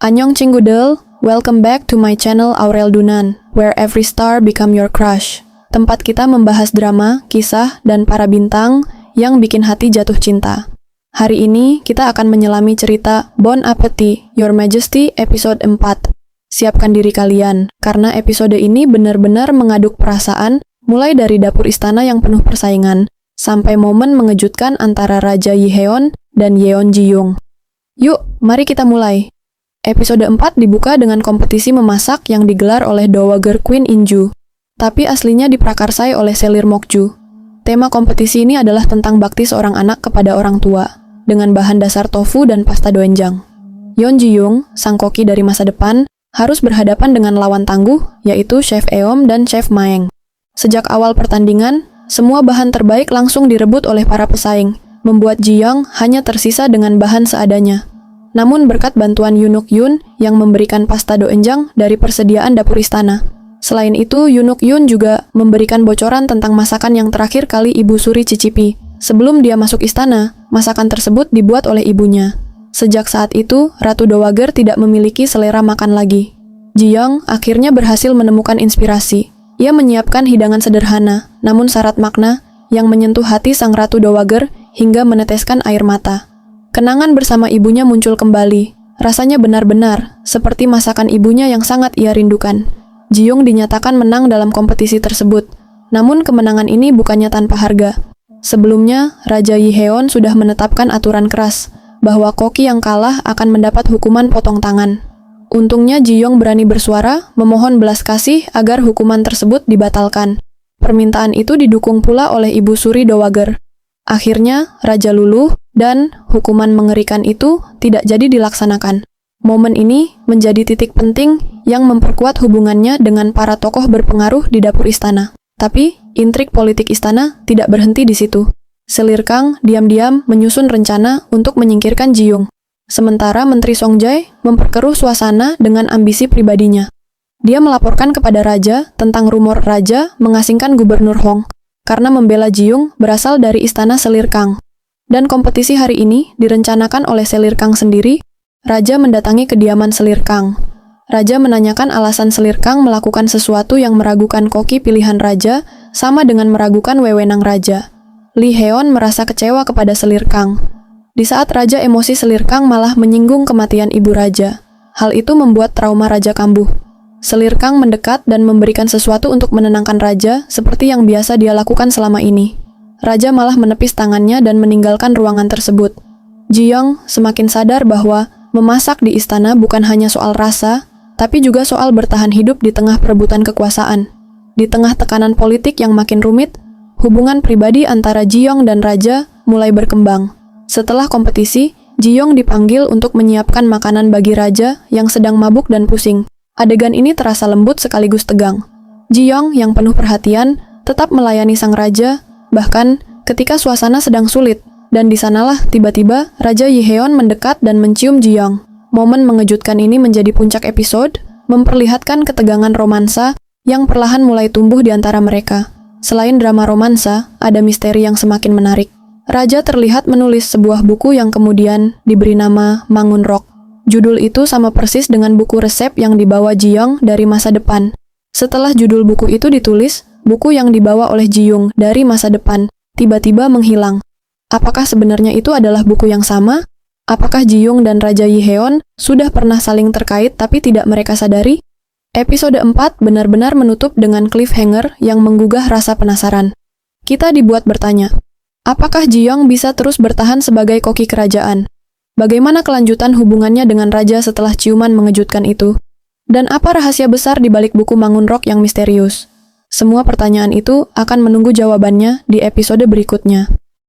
Annyeong Chinggudel, welcome back to my channel Aurel Dunan, where every star become your crush. Tempat kita membahas drama, kisah, dan para bintang yang bikin hati jatuh cinta. Hari ini kita akan menyelami cerita Bon Appetit, Your Majesty episode 4. Siapkan diri kalian, karena episode ini benar-benar mengaduk perasaan, mulai dari dapur istana yang penuh persaingan, sampai momen mengejutkan antara Raja Yiheon dan Yeon Ji-young. Yuk, mari kita mulai. Episode 4 dibuka dengan kompetisi memasak yang digelar oleh Dowager Queen Inju, tapi aslinya diprakarsai oleh Selir Mokju. Tema kompetisi ini adalah tentang bakti seorang anak kepada orang tua, dengan bahan dasar tofu dan pasta doenjang. Yeon Ji-young, sang koki dari masa depan, harus berhadapan dengan lawan tangguh, yaitu Chef Eom dan Chef Maeng. Sejak awal pertandingan, semua bahan terbaik langsung direbut oleh para pesaing, membuat Ji-young hanya tersisa dengan bahan seadanya. Namun berkat bantuan Yoonuk Yoon yang memberikan pasta doenjang dari persediaan dapur istana. Selain itu, Yoonuk Yoon juga memberikan bocoran tentang masakan yang terakhir kali Ibu Suri cicipi. Sebelum dia masuk istana, masakan tersebut dibuat oleh ibunya. Sejak saat itu, Ratu Dowager tidak memiliki selera makan lagi. Ji-young akhirnya berhasil menemukan inspirasi. Ia menyiapkan hidangan sederhana, namun syarat makna, yang menyentuh hati sang Ratu Dowager hingga meneteskan air mata. Kenangan bersama ibunya muncul kembali. Rasanya benar-benar seperti masakan ibunya yang sangat ia rindukan. Ji-young dinyatakan menang dalam kompetisi tersebut. Namun kemenangan ini bukannya tanpa harga. Sebelumnya, Raja Yiheon sudah menetapkan aturan keras bahwa koki yang kalah akan mendapat hukuman potong tangan. Untungnya Ji-young berani bersuara memohon belas kasih agar hukuman tersebut dibatalkan. Permintaan itu didukung pula oleh Ibu Suri Dowager. Akhirnya, Raja luluh dan hukuman mengerikan itu tidak jadi dilaksanakan. Momen ini menjadi titik penting yang memperkuat hubungannya dengan para tokoh berpengaruh di dapur istana. Tapi, intrik politik istana tidak berhenti di situ. Selir Kang diam-diam menyusun rencana untuk menyingkirkan Ji-young. Sementara Menteri Songjae memperkeruh suasana dengan ambisi pribadinya. Dia melaporkan kepada Raja tentang rumor Raja mengasingkan Gubernur Hong karena membela Ji-young berasal dari istana Selir Kang. Dan kompetisi hari ini direncanakan oleh Selir Kang sendiri. Raja mendatangi kediaman Selir Kang. Raja menanyakan alasan Selir Kang melakukan sesuatu yang meragukan koki pilihan Raja sama dengan meragukan wewenang Raja. Lee Heon merasa kecewa kepada Selir Kang. Di saat Raja emosi, Selir Kang malah menyinggung kematian ibu Raja. Hal itu membuat trauma Raja kambuh. Selir Kang mendekat dan memberikan sesuatu untuk menenangkan Raja seperti yang biasa dia lakukan selama ini. Raja malah menepis tangannya dan meninggalkan ruangan tersebut. Ji-young semakin sadar bahwa memasak di istana bukan hanya soal rasa, tapi juga soal bertahan hidup di tengah perebutan kekuasaan. Di tengah tekanan politik yang makin rumit, hubungan pribadi antara Ji-young dan Raja mulai berkembang. Setelah kompetisi, Ji-young dipanggil untuk menyiapkan makanan bagi Raja yang sedang mabuk dan pusing. Adegan ini terasa lembut sekaligus tegang. Ji-young yang penuh perhatian tetap melayani sang Raja, bahkan ketika suasana sedang sulit. Dan di sanalah tiba-tiba Raja Yiheon mendekat dan mencium Ji-young. Momen mengejutkan ini menjadi puncak episode, memperlihatkan ketegangan romansa yang perlahan mulai tumbuh di antara mereka. Selain drama romansa, ada misteri yang semakin menarik. Raja terlihat menulis sebuah buku yang kemudian diberi nama Mangun Rock. Judul itu sama persis dengan buku resep yang dibawa Ji-young dari masa depan. Setelah judul buku itu ditulis, buku yang dibawa oleh Ji-young dari masa depan tiba-tiba menghilang. Apakah sebenarnya itu adalah buku yang sama? Apakah Ji-young dan Raja Yiheon sudah pernah saling terkait tapi tidak mereka sadari? Episode 4 benar-benar menutup dengan cliffhanger yang menggugah rasa penasaran. Kita dibuat bertanya, apakah Ji-young bisa terus bertahan sebagai koki kerajaan? Bagaimana kelanjutan hubungannya dengan Raja setelah ciuman mengejutkan itu? Dan apa rahasia besar di balik buku Mangun Rock yang misterius? Semua pertanyaan itu akan menunggu jawabannya di episode berikutnya.